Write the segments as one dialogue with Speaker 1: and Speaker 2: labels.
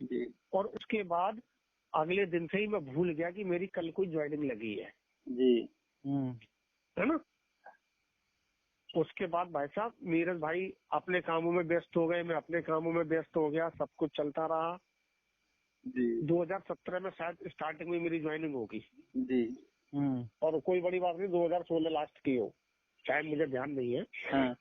Speaker 1: जी
Speaker 2: और उसके बाद अगले दिन से ही मैं भूल गया कि मेरी कल कोई ज्वाइनिंग लगी है।
Speaker 1: जी।
Speaker 2: है ना। उसके बाद भाई साहब नीरज भाई अपने कामों में व्यस्त हो गए, मैं अपने कामों में व्यस्त हो गया, सब कुछ चलता रहा।
Speaker 1: जी
Speaker 2: 2017 में शायद स्टार्टिंग में मेरी ज्वाइनिंग होगी,
Speaker 1: जी।
Speaker 2: और कोई बड़ी बात नहीं 2016 लास्ट की हो, शायद मुझे ध्यान नहीं है।
Speaker 1: हाँ,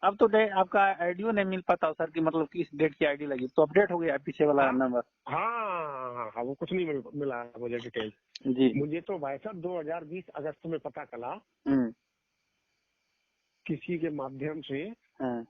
Speaker 1: अब तो आपका आईडियो नहीं मिल पाता सर कि मतलब किस डेट की आईडी लगी, तो अपडेट हो गया पीछे वाला
Speaker 2: हाँ
Speaker 1: नंबर।
Speaker 2: हाँ, वो कुछ नहीं मिला मुझे डिटेल।
Speaker 1: जी।
Speaker 2: मुझे तो भाई साहब 2020 अगस्त में पता चला
Speaker 1: हम्म।
Speaker 2: किसी के माध्यम से
Speaker 1: हाँ।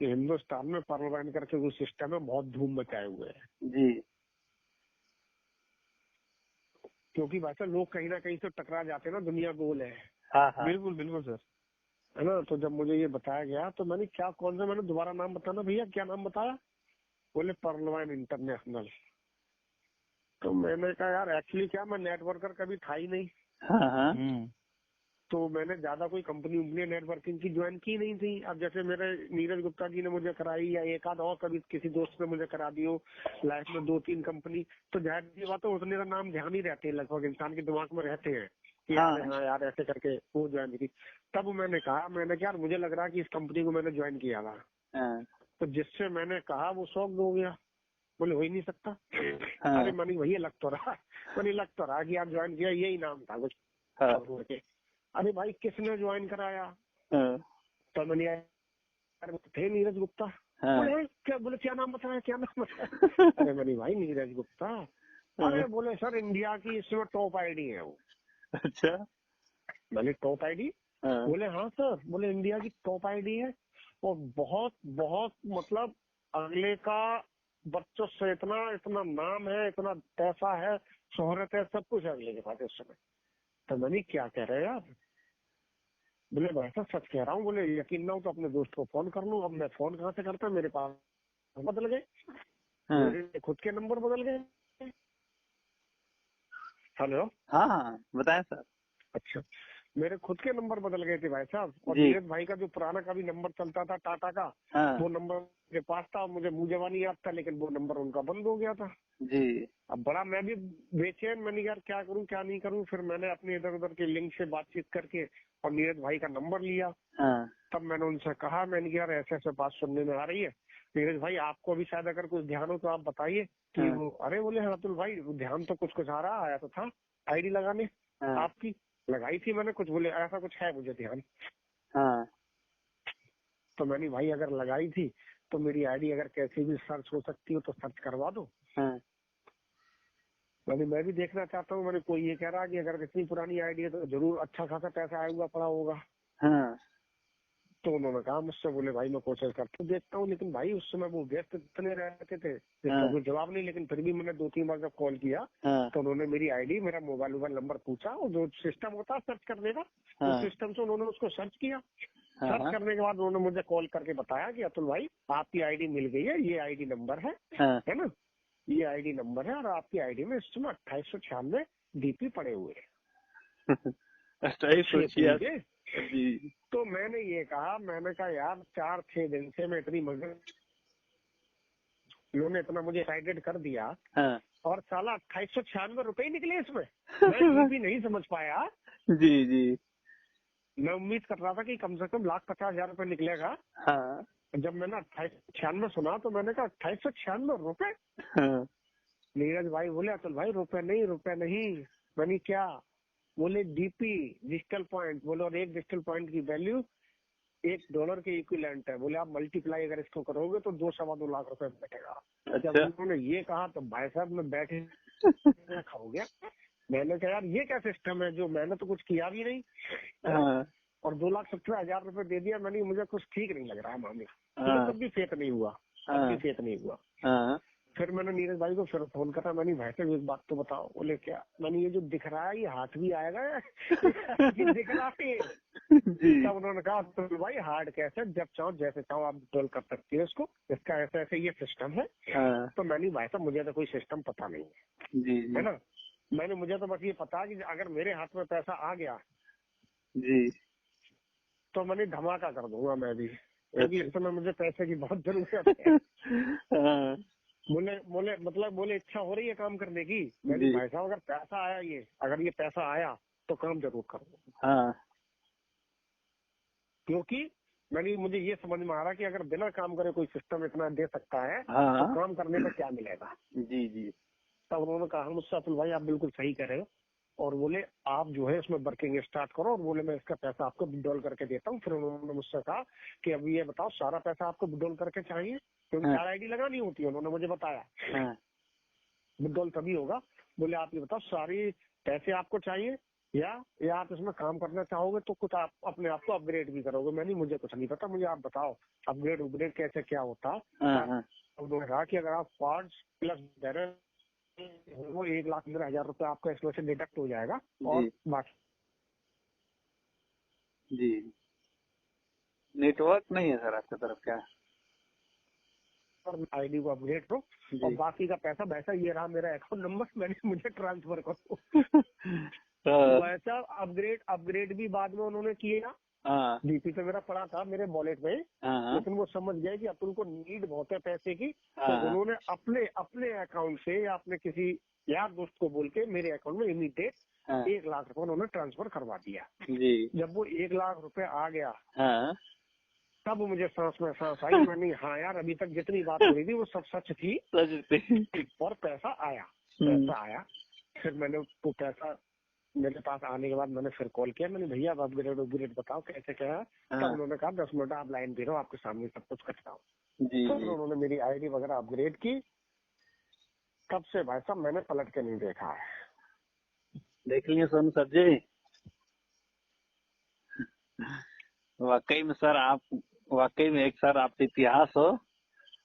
Speaker 2: कि हिंदुस्तान में पर्ल करके जो सिस्टम है बहुत धूम मचाए हुए है।
Speaker 1: जी।
Speaker 2: क्योंकि भाई साहब लोग कहीं ना कहीं से टकरा जाते हैं ना, दुनिया गोल है।
Speaker 1: हाँ हाँ।
Speaker 2: बिल्कुल बिल्कुल सर। है ना। तो जब मुझे ये बताया गया तो मैंने क्या, कौन सा, मैंने दोबारा नाम बताना भैया, क्या नाम बताया? बोले पर्लवाइन इंटरनेशनल। तो मैंने कहा यार एक्चुअली क्या, मैं नेटवर्कर कभी था ही नहीं।
Speaker 1: हाँ हाँ।
Speaker 2: तो मैंने ज्यादा कोई कंपनी उम्पनी नेटवर्किंग की ज्वाइन की नहीं थी। अब जैसे मेरे नीरज गुप्ता जी ने मुझे कराई, या एक आध और कभी किसी दोस्त ने मुझे करा दी हो लाइफ में 2-3 कंपनी, तो जाहिर सी बात है उतने का नाम ध्यान ही रहते हैं, लगभग इंसान के दिमाग में रहते हैं कि यार
Speaker 1: हाँ
Speaker 2: हाँ यार ऐसे करके वो ज्वाइन की। तब मैंने कहा, मैंने क्या यार मुझे लग रहा है कि इस कंपनी को मैंने ज्वाइन किया था।
Speaker 1: हाँ
Speaker 2: तो जिससे मैंने कहा वो शौक हो गया, बोले हो ही नहीं सकता। अरे
Speaker 1: हाँ
Speaker 2: मनी वही लग तो रहा, मनी लग तो रहा कि आप ज्वाइन किया, यही नाम था कुछ।
Speaker 1: हाँ
Speaker 2: अरे भाई किसने ज्वाइन कराया?
Speaker 1: हाँ
Speaker 2: तो मैंने यार वो थे नीरज गुप्ता।
Speaker 1: हाँ।
Speaker 2: बोले क्या, बोले क्या नाम बताया, क्या नाम बताया? अरे मनी भाई नीरज गुप्ता। अरे बोले सर इंडिया की इसमें टॉप आईडी है वो।
Speaker 1: अच्छा।
Speaker 2: मैंने टॉप आईडी?
Speaker 1: हाँ
Speaker 2: बोले हाँ सर, बोले इंडिया की टॉप आईडी है, और बहुत बहुत मतलब अगले का बच्चों से इतना इतना नाम है, इतना पैसा है, शोहरत है, सब कुछ है अगले के पास इस समय। तो मैंने क्या कह रहे हैं आप? बोले भाई साहब सच कह रहा हूँ, बोले यकीन ना हो तो अपने दोस्त को फोन कर लूँ। अब मैं फोन कहाँ से करता, मेरे पास बदल गए,
Speaker 1: हाँ
Speaker 2: मेरे खुद के नंबर बदल गए। हेलो।
Speaker 1: हाँ हाँ, बताएं सर।
Speaker 2: अच्छा, मेरे खुद के नंबर बदल गए थे भाई साहब, और
Speaker 1: जी।
Speaker 2: नीरज भाई का जो पुराना का भी नंबर चलता था टाटा का,
Speaker 1: हाँ।
Speaker 2: वो नंबर के पास था। मुझे मुंह जबानी याद था, लेकिन वो नंबर उनका बंद हो गया था।
Speaker 1: जी।
Speaker 2: अब बड़ा मैं भी बेचैन, मैंने यार क्या करूं क्या नहीं करूं। फिर मैंने अपने इधर उधर के लिंक से बातचीत करके और नीरज भाई का नंबर लिया।
Speaker 1: हाँ
Speaker 2: तब मैंने उनसे कहा, मैंने कहा यार ऐसे ऐसे बात सुनने में आ रही है, नीरज भाई आपको भी शायद अगर कुछ ध्यान हो तो आप बताइए कि
Speaker 1: हाँ
Speaker 2: वो। अरे बोले हाँ अतुल भाई ध्यान तो कुछ कुछ आ रहा, आया तो था आईडी लगाने
Speaker 1: हाँ
Speaker 2: आपकी, लगाई थी मैंने कुछ, बोले ऐसा कुछ है मुझे ध्यान।
Speaker 1: हाँ
Speaker 2: तो मैंने भाई अगर लगाई थी तो मेरी आईडी अगर कैसे भी सर्च हो सकती हो तो सर्च करवा दो।
Speaker 1: हाँ
Speaker 2: मैं भी देखना चाहता हूँ। मैंने कोई ये कह रहा कि अगर इतनी पुरानी आईडी है तो जरूर अच्छा खासा पैसा आया हुआ पड़ा होगा।
Speaker 1: हाँ।
Speaker 2: तो उन्होंने कहा मुझसे, बोले भाई मैं कोशिश करके देखता हूँ, लेकिन भाई उस समय वो व्यस्त इतने रहते थे जिसका
Speaker 1: हाँ
Speaker 2: कोई जवाब नहीं। लेकिन फिर भी मैंने 2-3 बार जब कॉल किया
Speaker 1: हाँ
Speaker 2: तो उन्होंने मेरी आईडी, मेरा मोबाइल नंबर पूछा, और जो सिस्टम होता है सर्च करने का, उस
Speaker 1: हाँ
Speaker 2: सिस्टम से उन्होंने उसको सर्च किया। सर्च
Speaker 1: हाँ
Speaker 2: करने के बाद उन्होंने मुझे कॉल करके बताया कि अतुल भाई आपकी आईडी मिल गई है, ये आईडी नंबर
Speaker 1: हाँ।
Speaker 2: है ना, ये आईडी नंबर है, और आपकी आईडी में इस समय 2896 डीपी पड़े हुए हैं।
Speaker 1: 2886।
Speaker 2: समझे?
Speaker 1: जी।
Speaker 2: तो मैंने ये कहा, मैंने कहा यार 4-6 दिन से मैं इतनी मगन, इन्होंने इतना मुझे एक्साइटेड कर दिया,
Speaker 1: हाँ।
Speaker 2: और साला 2896 निकले इसमें। मैं डीपी नहीं समझ पाया।
Speaker 1: जी जी।
Speaker 2: मैं उम्मीद कर रहा था कि कम से कम 1,50,000 निकलेगा।
Speaker 1: हाँ
Speaker 2: जब मैंने 2896 सुना तो मैंने कहा 2896 रुपए।
Speaker 1: हाँ
Speaker 2: नीरज भाई बोले अतुल भाई रुपए नहीं, रुपए नहीं। मैंने क्या? बोले डीपी, डिजिटल पॉइंट। बोले और एक डिजिटल पॉइंट की वैल्यू $1 के इक्विवेलेंट है। बोले आप मल्टीप्लाई अगर इसको करोगे तो 2-2.25 लाख रुपए बैठेगा। जब
Speaker 1: अच्छा।
Speaker 2: उन्होंने ये कहा तो भाई साहब मैं बैठे खा हो गया। मैंने कहा यार ये क्या सिस्टम है, जो मैंने तो कुछ किया भी नहीं है?
Speaker 1: हाँ
Speaker 2: और 2,70,000 रुपए दे दिया मैंने। मुझे कुछ ठीक नहीं लग रहा है मामला। मुझे
Speaker 1: हाँ
Speaker 2: तब भी फेथ नहीं हुआ, तब भी
Speaker 1: हाँ
Speaker 2: फेथ नहीं हुआ।
Speaker 1: हाँ।
Speaker 2: फिर मैंने नीरज भाई को फिर फोन करा। मैंने भाई साहब एक बात तो बताओ। बोले क्या? मैंने ये जो दिख रहा है ये हाथ भी आएगा ये दिख रहा है?
Speaker 1: जी।
Speaker 2: तब उन्होंने कहा तो भाई हार्ड कैश है, जब चाहो जैसे चाहो आप विड्रॉल कर सकती है इसको, इसका ऐसे ऐसे ये सिस्टम है।
Speaker 1: हाँ।
Speaker 2: तो मैंने भाई साहब मुझे तो कोई सिस्टम पता नहीं
Speaker 1: जी
Speaker 2: है
Speaker 1: जी
Speaker 2: ना। मैंने, मुझे तो बस ये पता है कि अगर मेरे हाथ में पैसा आ गया
Speaker 1: जी।
Speaker 2: तो मैंने धमाका कर दूंगा मैं भी, क्योंकि
Speaker 1: अच्छा।
Speaker 2: इस समय मुझे पैसे की बहुत जरूरत है।
Speaker 1: हाँ
Speaker 2: बोले इच्छा हो रही है काम करने की। मैंने
Speaker 1: जी।
Speaker 2: भाई साहब अगर पैसा आया, अगर ये पैसा आया तो काम जरूर करो।
Speaker 1: हाँ
Speaker 2: क्योंकि मुझे ये समझ में आ रहा कि अगर बिना काम करे कोई सिस्टम इतना दे सकता है तो
Speaker 1: हाँ।
Speaker 2: काम करने पे क्या मिलेगा।
Speaker 1: जी जी।
Speaker 2: तब उन्होंने कहा मुझसे, अतुल भाई आप बिल्कुल सही कह रहे हो, और बोले आप जो है इसमें वर्किंग स्टार्ट करो, और बोले मैं इसका पैसा आपको विड्रॉल करके देता हूँ। फिर उन्होंने मुझसे कहा कि अभी ये बताओ सारा पैसा आपको विड्रॉल करके चाहिए, क्योंकि
Speaker 1: हाँ
Speaker 2: 4 आईडी लगानी होती है, उन्होंने मुझे बताया।
Speaker 1: हाँ।
Speaker 2: विड्रॉल तभी होगा। बोले आप ये बताओ सारी पैसे आपको चाहिए या आप इसमें काम करना चाहोगे तो कुछ आप अपने आप को अपग्रेड भी करोगे। मैंने मुझे कुछ नहीं पता, मुझे आप बताओ अपग्रेड कैसे क्या होता है।
Speaker 1: हाँ हाँ।
Speaker 2: उन्होंने कहा कि अगर आप कार्ड्स प्लस वो 1,15,000 रुपए आपका इसमें से डिडक्ट हो जाएगा, और
Speaker 1: जी
Speaker 2: बाकी
Speaker 1: जी। नेटवर्क नहीं है सर आपकी तरफ क्या?
Speaker 2: आईडी को अपग्रेड करो, और
Speaker 1: जी।
Speaker 2: बाकी का पैसा वैसा ये रहा मेरा अकाउंट नंबर, मैंने मुझे ट्रांसफर करो।
Speaker 1: तो
Speaker 2: वैसा अपग्रेड भी बाद में उन्होंने किया।
Speaker 1: हाँ
Speaker 2: डीपी पे मेरा पड़ा था मेरे वॉलेट में,
Speaker 1: हाँ
Speaker 2: लेकिन वो समझ गए कि अतुल को नीड बहुत है पैसे की, तो
Speaker 1: हाँ
Speaker 2: उन्होंने अपने अकाउंट से या अपने किसी यार दोस्त को बोल के मेरे अकाउंट में इमीडिएट
Speaker 1: हाँ।
Speaker 2: 1 लाख रुपए उन्होंने ट्रांसफर करवा दिया।
Speaker 1: जी।
Speaker 2: जब वो 1 लाख रुपए आ गया
Speaker 1: हाँ।
Speaker 2: तब मुझे सांस में सांस आई। मैंने हाँ यार अभी तक जितनी बात हो रही थी वो सब सच थी,
Speaker 1: सच।
Speaker 2: और पैसा आया। फिर मैंने वो पैसा मेरे पास आने के बाद मैंने फिर कॉल किया, मैंने भैया आप अपग्रेड बताओ कैसे क्या है। तब
Speaker 1: हाँ।
Speaker 2: उन्होंने कहा 10 मिनट आप लाइन पे रहो, आपके सामने सब कुछ करता हूँ।
Speaker 1: जी
Speaker 2: फिर
Speaker 1: जी।
Speaker 2: उन्होंने मेरी आईडी वगैरह अपग्रेड की। तब से भाई साहब मैंने पलट के नहीं देखा है।
Speaker 1: देख लिए सोनू सर जी, वाकई में सर आप, वाकई में एक सर आप इतिहास हो।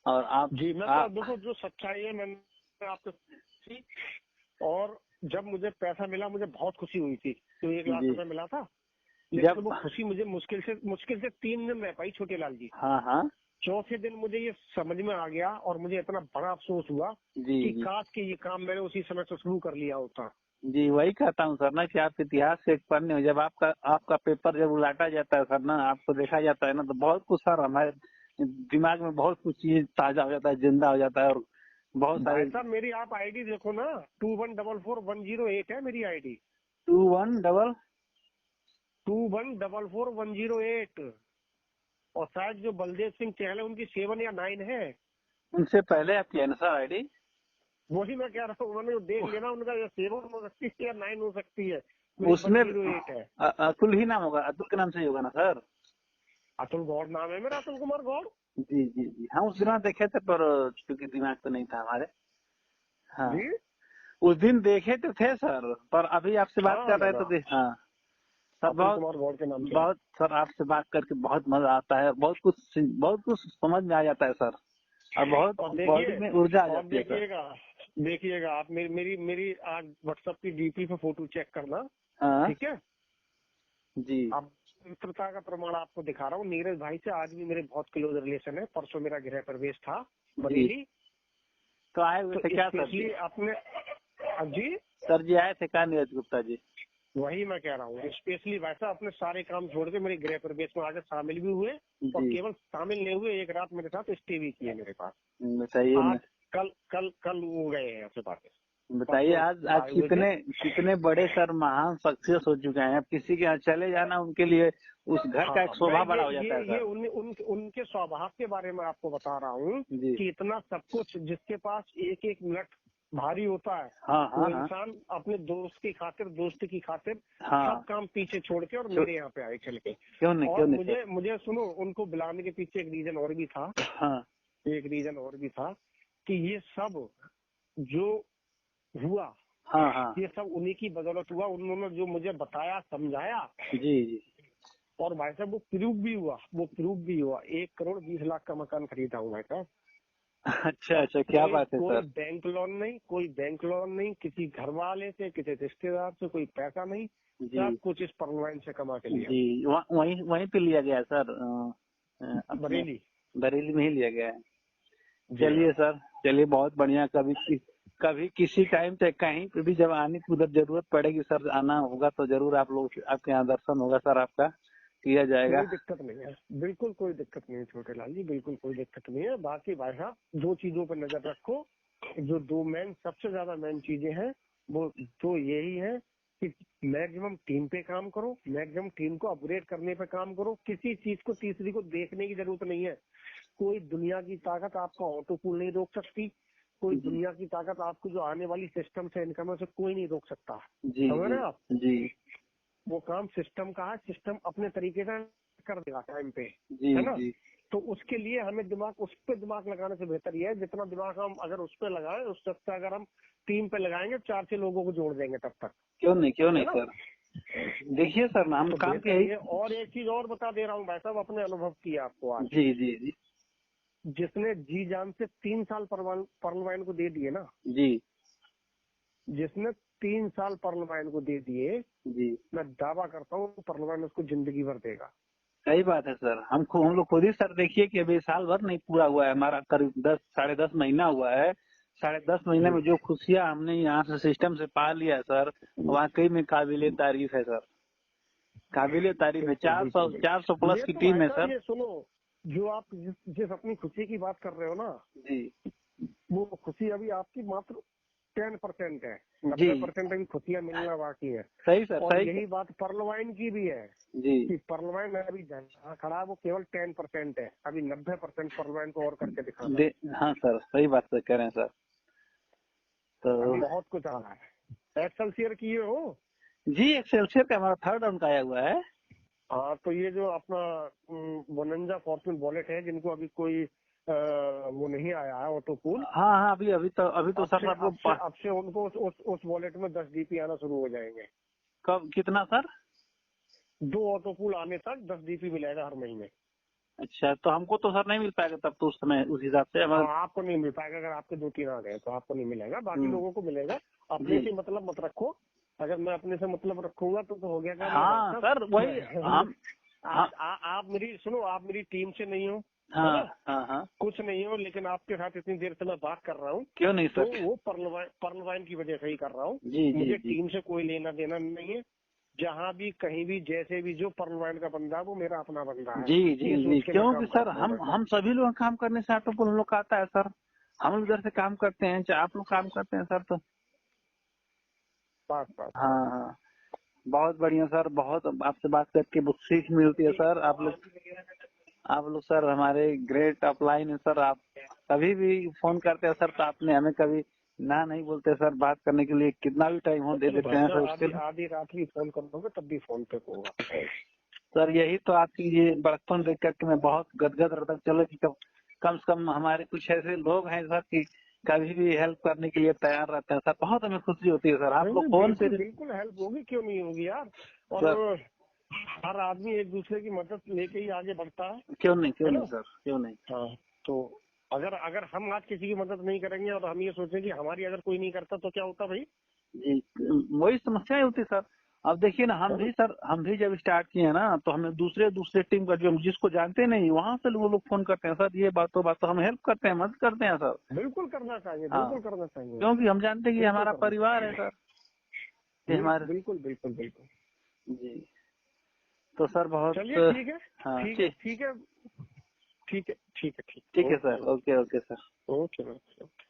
Speaker 1: और
Speaker 2: जी मैं तो
Speaker 1: आप
Speaker 2: देखो जो सच्चाई है मैंने आपको दी। और जब मुझे पैसा मिला मुझे बहुत खुशी हुई थी, तो 1 लाख
Speaker 1: जी।
Speaker 2: रुपए मिला था। लेकिन
Speaker 1: जब
Speaker 2: वो खुशी मुझे मुश्किल से 3 दिन रह पाई छोटे लाल जी।
Speaker 1: हाँ हाँ।
Speaker 2: चौथे दिन मुझे ये समझ में आ गया, और मुझे इतना बड़ा अफसोस हुआ
Speaker 1: जी
Speaker 2: कि
Speaker 1: जी।
Speaker 2: काश के ये काम मैंने उसी समय से शुरू कर लिया होता।
Speaker 1: जी वही कहता हूँ सर ना कि आप इतिहास से एक पढ़ने हो, जब आपका पेपर जब उलाटा जाता है सर ना, आपको देखा जाता है ना, तो बहुत कुछ सर हमारे दिमाग में बहुत कुछ चीज ताजा हो जाता है, जिंदा हो जाता है, और बहुत
Speaker 2: भाई
Speaker 1: सारे।
Speaker 2: साहब मेरी आप आईडी देखो ना, 2144 108 है मेरी आईडी।
Speaker 1: 21
Speaker 2: 2144 108। और शायद जो बलदेव सिंह चहल है उनकी 7 या 9 है।
Speaker 1: उनसे पहले आपकी है ना सर आईडी?
Speaker 2: वही मैं कह रहा हूँ, उन्होंने देख लेना, उनका या 7 हो सकती है या 9 हो सकती है। मेरी
Speaker 1: उसमें
Speaker 2: 108 है।
Speaker 1: अतुल ही नाम होगा, अतुल के नाम से ही होगा ना सर?
Speaker 2: अतुल गौड़ नाम है मेरा, अतुल कुमार गौड़।
Speaker 1: जी जी जी। हाँ उस दिन देखे थे, पर क्योंकि दिमाग तो नहीं था हमारे। हाँ
Speaker 2: जी
Speaker 1: उस दिन देखे तो थे सर, पर अभी आपसे बात
Speaker 2: हाँ
Speaker 1: कर रहे
Speaker 2: दादा,
Speaker 1: तो हाँ सर।
Speaker 2: अतुल
Speaker 1: बहुत
Speaker 2: कुमार गौड़ के नाम से।
Speaker 1: बहुत सर आपसे बात करके बहुत मजा आता है, बहुत कुछ समझ में आ जाता है सर, और बहुत
Speaker 2: और
Speaker 1: बॉडी
Speaker 2: देखिए,
Speaker 1: में ऊर्जा आ
Speaker 2: और
Speaker 1: जाती है सर।
Speaker 2: देखिएगा आप मेरी आज व्हाट्सएप की डीपी पे फोटो चेक करना,
Speaker 1: हाँ
Speaker 2: ठीक है।
Speaker 1: जी।
Speaker 2: अब मित्रता का प्रमाण आपको दिखा रहा हूँ। नीरज भाई से आज भी मेरे बहुत क्लोज रिलेशन है। परसों मेरा गृह प्रवेश था
Speaker 1: जी
Speaker 2: बरेली,
Speaker 1: तो आए हुए
Speaker 2: तो
Speaker 1: थे क्या सर
Speaker 2: स्पेशली
Speaker 1: जी?
Speaker 2: अपने जी
Speaker 1: सर जी आए थे क्या नीरज गुप्ता जी?
Speaker 2: वही मैं कह रहा हूँ, स्पेशली वैसा अपने सारे काम छोड़ के मेरे गृह प्रवेश में आके शामिल भी हुए, और
Speaker 1: जी
Speaker 2: केवल शामिल नहीं हुए, एक रात मेरे साथ स्टे भी किए मेरे पास।
Speaker 1: बताइए
Speaker 2: आज
Speaker 1: ना।
Speaker 2: कल कल कल वो गए हैं आपसे बातें।
Speaker 1: बताइए
Speaker 2: परसों
Speaker 1: आज आज
Speaker 2: आए हुए थे।
Speaker 1: कितने बड़े सर महान सक्सेस हो चुके हैं। अब किसी के यहाँ चले जाना उनके लिए उस घर का एक
Speaker 2: हाँ मैं
Speaker 1: शोभा बड़ा हो जाता है
Speaker 2: ये
Speaker 1: सर।
Speaker 2: उनके स्वभाव के बारे में आपको बता रहा हूँ
Speaker 1: जी
Speaker 2: कि इतना सब कुछ जिसके पास एक एक मिनट भारी होता है,
Speaker 1: हाँ हाँ
Speaker 2: वो
Speaker 1: हाँ
Speaker 2: इंसान अपने दोस्त की खातिर
Speaker 1: हाँ।
Speaker 2: सब काम पीछे छोड़ के और मेरे यहाँ पे आए चल के।
Speaker 1: क्यों नहीं, क्यों
Speaker 2: और
Speaker 1: नहीं सर।
Speaker 2: मुझे सुनो, उनको बुलाने के पीछे एक रीजन और भी था।
Speaker 1: हाँ
Speaker 2: एक रीजन और भी था कि ये सब जो हुआ,
Speaker 1: हाँ हाँ।
Speaker 2: ये सब उन्हीं की बदौलत हुआ। उन्होंने जो मुझे बताया समझाया,
Speaker 1: जी जी।
Speaker 2: और भाई साहब वो प्रूफ भी हुआ। 1,20,00,000 का मकान खरीदा हूँ भाई साहब।
Speaker 1: अच्छा
Speaker 2: और
Speaker 1: अच्छा, क्या बात है
Speaker 2: कोई
Speaker 1: सर।
Speaker 2: बैंक लोन नहीं, किसी घर वाले से, किसी रिश्तेदार से कोई पैसा नहीं,
Speaker 1: जी
Speaker 2: सब कुछ इस परवाइन से कमा के लिया।
Speaker 1: जी। वहीं वहीं पे लिया गया है सर, अपने
Speaker 2: बरेली।
Speaker 1: बरेली में ही लिया गया है।
Speaker 2: जी हाँ।
Speaker 1: चलिए सर, चलिए बहुत बढ़िया। कभी किसी टाइम पे कहीं पे भी जब आने की उधर जरूरत पड़ेगी सर, आना होगा तो जरूर आप लोग, आपके यहाँ दर्शन होगा सर आपका। किया जाएगा।
Speaker 2: कोई दिक्कत नहीं है, बिल्कुल कोई दिक्कत नहीं है छोटे लाल जी, बिल्कुल कोई दिक्कत नहीं है। बाकी भाई साहब 2 चीजों पर नजर रखो, जो 2 मेन सबसे ज्यादा मेन चीजें हैं वो तो यही है कि मैक्सिमम टीम पे काम करो, मैक्सिमम टीम को अपग्रेड करने पे काम करो। किसी चीज को तीसरी को देखने की जरूरत नहीं है। कोई दुनिया की ताकत आपका ऑटो पूल नहीं रोक सकती, कोई
Speaker 1: जी
Speaker 2: दुनिया की ताकत आपको जो आने वाली सिस्टम से इनकम है उसे कोई नहीं रोक सकता।
Speaker 1: जी
Speaker 2: समझ
Speaker 1: जी
Speaker 2: रहे आप?
Speaker 1: जी
Speaker 2: वो काम सिस्टम का है, सिस्टम अपने तरीके का कर देगा टाइम पे,
Speaker 1: जी
Speaker 2: है ना?
Speaker 1: जी
Speaker 2: तो उसके लिए हमें उस पे दिमाग लगाने से बेहतर ये है, जितना दिमाग हम अगर उस पे लगाएं उससे अच्छा अगर हम टीम पे लगाएंगे 4-6 लोगों को जोड़ देंगे तब तक,
Speaker 1: क्यों
Speaker 2: है
Speaker 1: नहीं
Speaker 2: ना?
Speaker 1: सर। देखिए सर ना, हम
Speaker 2: तो
Speaker 1: काम के
Speaker 2: बेहतर
Speaker 1: यही।
Speaker 2: ये। और एक चीज और बता दे रहा हूँ भाई साहब, अपने अनुभव की आपको आज।
Speaker 1: जी जी जी
Speaker 2: जिसने जी जान से 3 साल पर्लवाइन को दे दिए ना,
Speaker 1: जी
Speaker 2: जिसने 3 साल पर्लवाइन को दे दिए,
Speaker 1: जी
Speaker 2: मैं दावा करता हूँ पर्लवाइन उसको जिंदगी भर देगा।
Speaker 1: सही बात है सर। हम लोग खुद ही सर देखिए कि अभी साल भर नहीं पूरा हुआ है हमारा, करीब 10 साढ़े 10 महीना हुआ है। 10.5 महीने में जो खुशियां हमने यहाँ से सिस्टम से पा लिया है सर, वाकई में काबिले तारीफ है सर, काबिले तारीफ है।
Speaker 2: बिल्कुल बिल्कुल
Speaker 1: 400
Speaker 2: बिल्कुल।
Speaker 1: प्लस
Speaker 2: ये
Speaker 1: की
Speaker 2: तो
Speaker 1: टीम
Speaker 2: भाई
Speaker 1: है
Speaker 2: साहब
Speaker 1: सर।
Speaker 2: ये सुनो, जो आप जिस अपनी खुशी की बात कर रहे हो ना,
Speaker 1: जी
Speaker 2: वो खुशी अभी आपकी मात्र 10% है,
Speaker 1: जी
Speaker 2: 90% अभी खुशियां मिलना बाकी है।
Speaker 1: सही सर
Speaker 2: और
Speaker 1: सही।
Speaker 2: यही बात पर्लवाइन की भी है
Speaker 1: जी
Speaker 2: कि पर्लवाइन अभी जहाँ खड़ा है वो केवल 10% है, अभी 90% पर्लवाइन को और करके दिखाना है।
Speaker 1: हाँ सर, सही बात सर कह रहे हैं सर। तो
Speaker 2: अभी बहुत कुछ आ रहा है। एक्सेलसियर किए हो?
Speaker 1: जी, एक्सेलसियर का हमारा 3rd राउंड आया हुआ है।
Speaker 2: हाँ, तो ये जो अपना बोनेंजा फॉर्च्यून वॉलेट है, जिनको अभी कोई वो नहीं आया है ऑटो पूल,
Speaker 1: हाँ हाँ, अभी तो
Speaker 2: अब
Speaker 1: सर
Speaker 2: से
Speaker 1: आपको
Speaker 2: अब से अब से उनको उस वॉलेट में 10 डीपी आना शुरू हो जाएंगे।
Speaker 1: कब कितना सर?
Speaker 2: 2 ऑटो पूल आने तक 10 डीपी मिलेगा हर महीने।
Speaker 1: अच्छा, तो हमको तो सर नहीं मिल पाएगा तब तो उस समय, उस हिसाब से
Speaker 2: हाँ,
Speaker 1: हमारे।
Speaker 2: आपको नहीं मिल पाएगा, अगर आपके 2-3 आ गए तो आपको नहीं मिलेगा, बाकी
Speaker 1: हम्म,
Speaker 2: लोगों को मिलेगा। अपने
Speaker 1: जी
Speaker 2: से मतलब मत रखो। अगर मैं अपने से मतलब रखूंगा तो हो गया काम। मैं भाई
Speaker 1: हाँ
Speaker 2: साहब
Speaker 1: सर, वही हम। हाँ
Speaker 2: आप मेरी सुनो, आप मेरी टीम से नहीं हो, है
Speaker 1: हाँ
Speaker 2: ना?
Speaker 1: हाँ हाँ,
Speaker 2: कुछ नहीं हो, लेकिन आपके साथ इतनी देर से मैं बात कर रहा हूँ
Speaker 1: क्यों नहीं
Speaker 2: तो
Speaker 1: सर।
Speaker 2: वो पर्लवाइन की वजह से ही कर रहा हूँ।
Speaker 1: जी जी
Speaker 2: मुझे
Speaker 1: जी
Speaker 2: टीम से कोई लेना देना नहीं है। जहाँ भी कहीं भी जैसे भी जो पर्लवाइन का बंदा है वो मेरा अपना बंदा है,
Speaker 1: जी जी
Speaker 2: ये
Speaker 1: जी,
Speaker 2: सोच के मैं
Speaker 1: क्योंकि
Speaker 2: काम
Speaker 1: सर
Speaker 2: करता हूँ भाई
Speaker 1: हम सभी लोग काम करने से ऑटोपुल हम लोग का आता है सर। हम लोग इधर से काम करते हैं, चाहे आप लोग काम करते हैं सर, तो
Speaker 2: साहब। बस बस
Speaker 1: हाँ हाँ, बहुत बढ़िया सर। बहुत आपसे बात करके बहुत सीख मिलती है सर। आप लोग सर हमारे ग्रेट अपलाइन है सर। आप कभी भी फोन करते हैं सर तो आपने हमें कभी ना नहीं बोलते सर, बात करने के लिए कितना भी टाइम हो दे
Speaker 2: चलो
Speaker 1: देते
Speaker 2: भाई
Speaker 1: हैं सर
Speaker 2: साहब,
Speaker 1: उसके
Speaker 2: आधी
Speaker 1: लिए।
Speaker 2: आधी रात भी फोन कर दोगे तब भी फोन पे होगा।
Speaker 1: सर यही तो आपकी ये बड़कपन देख करके मैं बहुत गदगद रहता हूँ। चलो कि कम से कम हमारे कुछ ऐसे लोग हैं सर कि कभी भी हेल्प करने के लिए तैयार रहते हैं सर। बहुत हमें खुशी होती है सर, आप
Speaker 2: नहीं
Speaker 1: लोग
Speaker 2: नहीं,
Speaker 1: फोन
Speaker 2: बिल्कुल
Speaker 1: से।
Speaker 2: बिल्कुल हेल्प होगी, क्यों नहीं होगी यार। और
Speaker 1: सर
Speaker 2: हर आदमी एक दूसरे की मदद लेके ही आगे बढ़ता
Speaker 1: क्यों
Speaker 2: है
Speaker 1: नहीं
Speaker 2: ना?
Speaker 1: सर, क्यों नहीं।
Speaker 2: हाँ, तो अगर अगर हम आज किसी की मदद नहीं करेंगे और हम ये सोचें कि हमारी अगर कोई नहीं करता तो क्या होता भाई,
Speaker 1: जी, वही समस्याएं होती सर। अब देखिए ना,
Speaker 2: है ना?
Speaker 1: हम भी जब स्टार्ट किए हैं ना, तो हमें दूसरे टीम का, जो हम जिसको जानते नहीं, वहाँ से वो लोग फोन करते हैं सर, ये बात तो हम हेल्प करते हैं, मदद करते हैं सर।
Speaker 2: बिल्कुल करना चाहिए,
Speaker 1: हाँ,
Speaker 2: बिल्कुल करना चाहिए,
Speaker 1: क्योंकि हम जानते हैं कि ये
Speaker 2: बिल्कुल
Speaker 1: हमारा
Speaker 2: करना
Speaker 1: परिवार है
Speaker 2: चाहिए।
Speaker 1: सर, ये हमारे।
Speaker 2: बिल्कुल बिल्कुल बिल्कुल।
Speaker 1: जी, तो सर बहुत।
Speaker 2: चलिए ठीक है,
Speaker 1: हाँ
Speaker 2: ठीक है,
Speaker 1: ठीक,
Speaker 2: ठीक है, ठीक है, ठीक है, ठीक
Speaker 1: ठीक
Speaker 2: है।
Speaker 1: है
Speaker 2: okay
Speaker 1: sir, okay okay sir.
Speaker 2: Okay.